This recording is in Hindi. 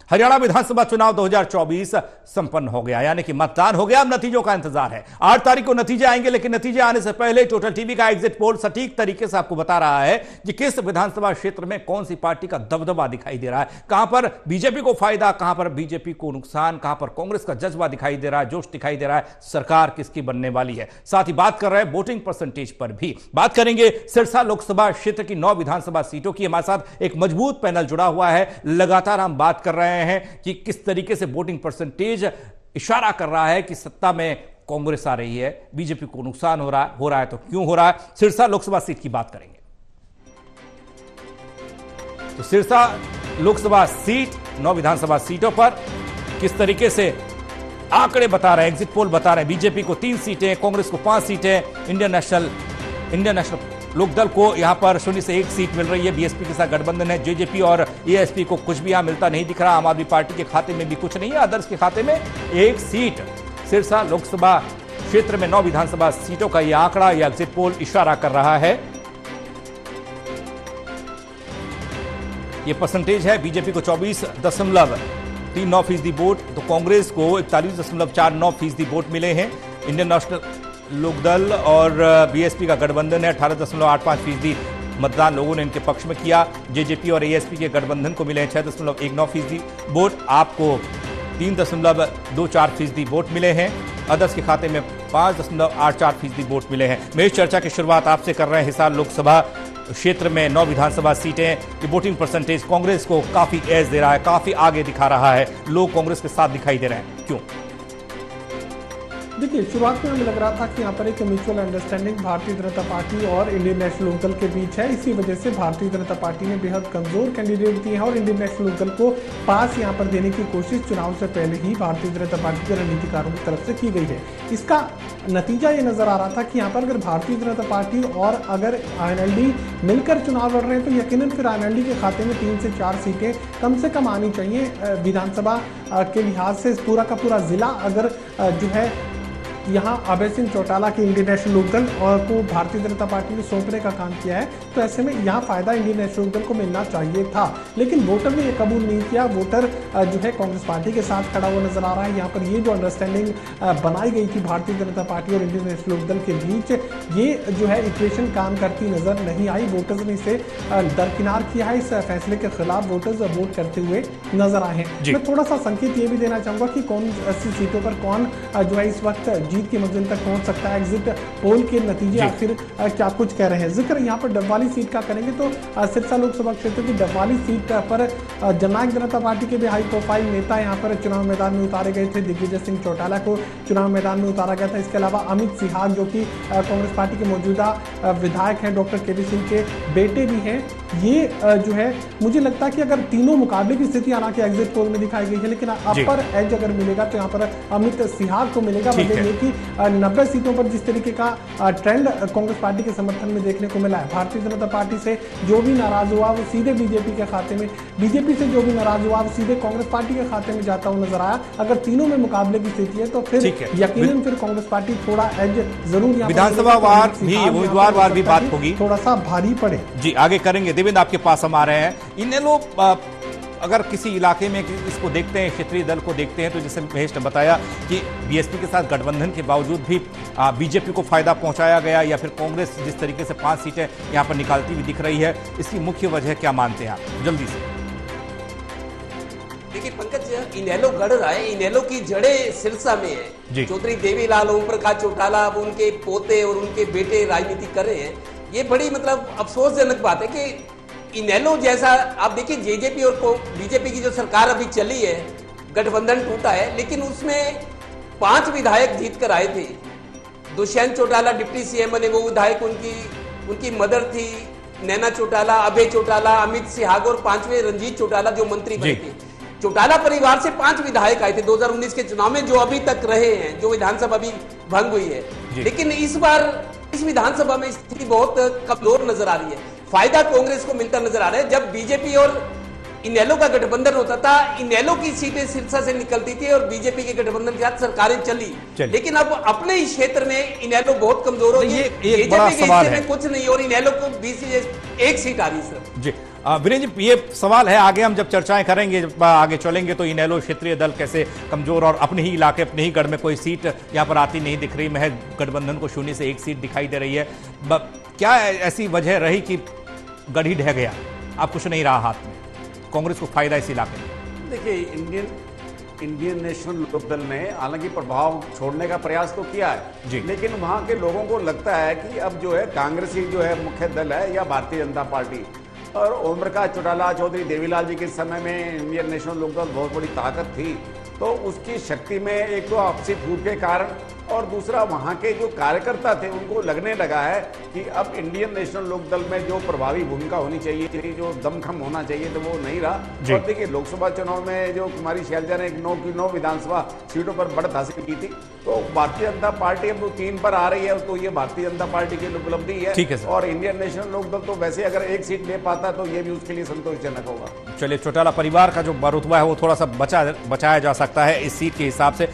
हरियाणा विधानसभा चुनाव 2024 संपन्न हो गया, यानी कि मतदान हो गया। अब नतीजों का इंतजार है। 8 तारीख को नतीजे आएंगे, लेकिन नतीजे आने से पहले टोटल टीवी का एग्जिट पोल सटीक तरीके से आपको बता रहा है कि किस विधानसभा क्षेत्र में कौन सी पार्टी का दबदबा दिखाई दे रहा है, कहां पर बीजेपी को फायदा, कहां पर बीजेपी को नुकसान, कहां पर कांग्रेस का जज्बा दिखाई दे रहा है, जोश दिखाई दे रहा है, सरकार किसकी बनने वाली है। साथ ही बात कर रहे हैं वोटिंग परसेंटेज पर भी बात करेंगे। सिरसा लोकसभा क्षेत्र की 9 विधानसभा सीटों की हमारे साथ एक मजबूत पैनल जुड़ा हुआ है। लगातार हम बात कर रहे हैं कि किस तरीके से वोटिंग परसेंटेज इशारा कर रहा है कि सत्ता में कांग्रेस आ रही है, बीजेपी को नुकसान हो रहा है तो क्यों हो रहा है। सिरसा लोकसभा सीट की बात करेंगे तो सिरसा लोकसभा सीट 9 विधानसभा सीटों पर किस तरीके से आंकड़े बता रहे हैं, एग्जिट पोल बता रहे हैं। बीजेपी को 3 सीटें, कांग्रेस को 5 सीटें, इंडियन नेशनल लोकदल को यहां पर 0 से 1 सीट मिल रही है। बीएसपी के साथ गठबंधन है। जेजेपी और एएसपी को कुछ भी यहां मिलता नहीं दिख रहा। आम आदमी पार्टी के खाते में भी कुछ नहीं है। अदर्स के खाते में 1 सीट। सिरसा लोकसभा क्षेत्र में 9 विधानसभा सीटों का यह आंकड़ा, यह एग्जिट पोल इशारा कर रहा है। यह परसेंटेज है। बीजेपी को 24.39% वोट, तो कांग्रेस को 41.49% वोट मिले हैं। इंडियन नेशनल लोकदल और बीएसपी का गठबंधन है। 18.85% मतदान लोगों ने इनके पक्ष में किया। जेजेपी और एएसपी के गठबंधन को मिले हैं 6.19% वोट। आपको 3.24% वोट मिले हैं। अदर्स के खाते में 5.84% वोट मिले हैं। मैं इस चर्चा की शुरुआत आपसे कर रहे हैं। हिसार लोकसभा क्षेत्र में 9 विधानसभा सीटें, ये वोटिंग परसेंटेज कांग्रेस को काफी एज दे रहा है, काफी आगे दिखा रहा है। लोग कांग्रेस के साथ दिखाई दे रहे हैं, क्यों? देखिए, शुरुआत में हमें लग रहा था कि यहाँ पर एक mutual understanding Bharatiya Janata party और इंडियन नेशनल लोकदल के बीच है। इसी वजह से भारतीय जनता पार्टी ने बेहद कमजोर कैंडिडेट दिए हैं और इंडियन नेशनल लोकदल को पास यहाँ पर देने की कोशिश चुनाव से पहले ही भारतीय जनता पार्टी के रणनीतिकारों की तरफ से की गई है। इसका नतीजा ये नजर आ रहा था कि यहाँ पर अगर भारतीय जनता पार्टी और अगर आईएनएलडी मिलकर चुनाव लड़ रहे हैं तो यकीनन फिर आईएनएलडी के खाते में 3 से 4 सीटें कम से कम आनी चाहिए। विधानसभा के लिहाज से पूरा का पूरा जिला अगर जो है यहाँ अभय सिंह चौटाला के इंडियन नेशनल लोकदल और को भारतीय जनता पार्टी ने सौंपने का काम किया है, तो ऐसे में यहाँ फायदा इंडियन नेशनल लोकदल को मिलना चाहिए था। लेकिन वोटर ने ये कबूल नहीं किया। वोटर जो है कांग्रेस पार्टी के साथ खड़ा हुआ नजर आ रहा है। यहाँ पर ये जो अंडरस्टैंडिंग बनाई गई थी भारतीय जनता पार्टी और इंडियन नेशनल लोकदल के बीच, ये जो है इक्वेशन काम करती नजर नहीं आई। वोटर्स ने इसे दरकिनार किया है। इस फैसले के खिलाफ वोटर्स वोट करते हुए नजर आए हैं। मैं थोड़ा सा संकेत ये भी देना चाहूंगा कि कौन सी सीटों पर कौन जो है इस वक्त जीत की मंजिल तक पहुंच सकता है। एग्जिट पोल के नतीजे आखिर क्या कुछ कह रहे हैं। जिक्र यहाँ पर डबवाली सीट का करेंगे तो सिरसा लोकसभा क्षेत्र की डबवाली सीट पर जननायक जनता पार्टी के भी हाई प्रोफाइल नेता यहाँ पर चुनाव मैदान में उतारे गए थे। दिग्विजय सिंह चौटाला को चुनाव मैदान में उतारा गया था। इसके अलावा अमित सिहाग जो कि कांग्रेस पार्टी के मौजूदा विधायक हैं, डॉक्टर केवी सिंह के बेटे भी हैं, ये जो है मुझे लगता है कि अगर तीनों मुकाबले की स्थिति हालांकि एग्जिट पोल में दिखाई गई है, लेकिन अपर एज अगर मिलेगा तो यहाँ पर अमित सिहाग को मिलेगा। वजह ये कि 90 सीटों पर जिस तरीके का ट्रेंड कांग्रेस पार्टी के समर्थन में देखने को मिला है, भारतीय जनता पार्टी से जो भी नाराज हुआ वो सीधे बीजेपी के खाते में, बीजेपी से जो भी नाराज हुआ वो सीधे कांग्रेस पार्टी के खाते में जाता हुआ नजर आया। अगर तीनों में मुकाबले की स्थिति है तो फिर यकीनन फिर कांग्रेस पार्टी थोड़ा एज जरूर विधानसभा वार भी, उम्मीदवार वार भी बात होगी, थोड़ा सा भारी पड़े। जी, आगे करेंगे। देवेंद्र, आपके पास हम आ रहे हैं। इन लोग अगर किसी इलाके में इसको देखते हैं, क्षेत्रीय दल को देखते हैं, तो जैसे महेश ने बताया कि बीएसपी के साथ गठबंधन के बावजूद भी बीजेपी को फायदा पहुंचाया गया, या फिर कांग्रेस जिस तरीके से 5 सीटें यहां पर निकालती हुई दिख रही है, इसकी मुख्य वजह क्या मानते हैं आप, जल्दी से? देखिए पंकज, इनेलो गढ़ रहा है, इनेलो की जड़ें सिरसा में है। चौधरी देवीलाल, ओम प्रकाश चौटाला, अब उनके पोते और उनके बेटे राजनीति कर रहे हैं। ये बड़ी मतलब अफसोसजनक बात है कि इनेलो जैसा, आप देखिए जेजेपी और बीजेपी की जो सरकार अभी चली है, गठबंधन टूटा है, लेकिन उसमें 5 विधायक जीत कर आए थे। दुष्यंत चौटाला डिप्टी सीएम बने, वो विधायक उनकी मदर थी, नैना चौटाला, अभय चौटाला, अमित सिहाग और 5वें रंजीत चौटाला जो मंत्री बने थे। चौटाला परिवार से 5 विधायक आए थे 2019 के चुनाव में, जो अभी तक रहे हैं, जो विधानसभा भी भंग हुई है। लेकिन इस बार इस विधानसभा में स्थिति बहुत कमजोर नजर आ रही है। फायदा कांग्रेस को मिलता नजर आ रहा है। जब बीजेपी और इनेलो का गठबंधन होता था, इनेलो की सीटें सिरसा से निकलती थी और बीजेपी के गठबंधन के साथ सरकारें चली। लेकिन अब अपने ही क्षेत्र में इनेलो बहुत कमजोर हो गई। बीजेपी के हिस्से में कुछ नहीं और इनेलो को 20 से 1 सीट आ रही सर। जी, वीरेंद्र जी, ये सवाल है, आगे हम जब चर्चाएं करेंगे, जब आगे चलेंगे, तो इनेलो क्षेत्रीय दल कैसे कमजोर और अपने ही इलाके, अपने ही गढ़ में कोई सीट यहाँ पर आती नहीं दिख रही, महज गठबंधन को 0 से 1 सीट दिखाई दे रही है। क्या ऐसी वजह रही कि गढ़ ही ढह गया, अब कुछ नहीं रहा हाथ में, कांग्रेस को फायदा इस इलाके में? देखिए, इंडियन नेशनल लोकदल ने हालांकि प्रभाव छोड़ने का प्रयास तो किया है जी, लेकिन वहां के लोगों को लगता है कि अब जो है कांग्रेस ही जो है मुख्य दल है या भारतीय जनता पार्टी। और ओम प्रकाश चौटाला, चौधरी देवीलाल जी के समय में इंडियन नेशनल लोकदल बहुत बड़ी ताकत थी, तो उसकी शक्ति में एक तो आपसी फूट के कारण और दूसरा वहाँ के जो कार्यकर्ता थे उनको लगने लगा है कि अब इंडियन नेशनल लोकदल में जो प्रभावी भूमिका होनी चाहिए थी, जो दमखम होना चाहिए, तो वो नहीं रहा। और देखिए, लोकसभा चुनाव में जो कुमारी शैलजा ने 9 की 9 विधानसभा सीटों पर बढ़त हासिल की थी, तो भारतीय जनता पार्टी अब 3 पर आ रही है, तो ये भारतीय जनता पार्टी की उपलब्धि है। ठीक है सर। और इंडियन नेशनल लोकदल तो वैसे अगर 1 सीट ले पाता तो ये भी उसके लिए संतोषजनक होगा। चलिए, चौटाला परिवार का जो रुतबा है वो थोड़ा सा बचाया जा सकता है इस सीट के हिसाब से।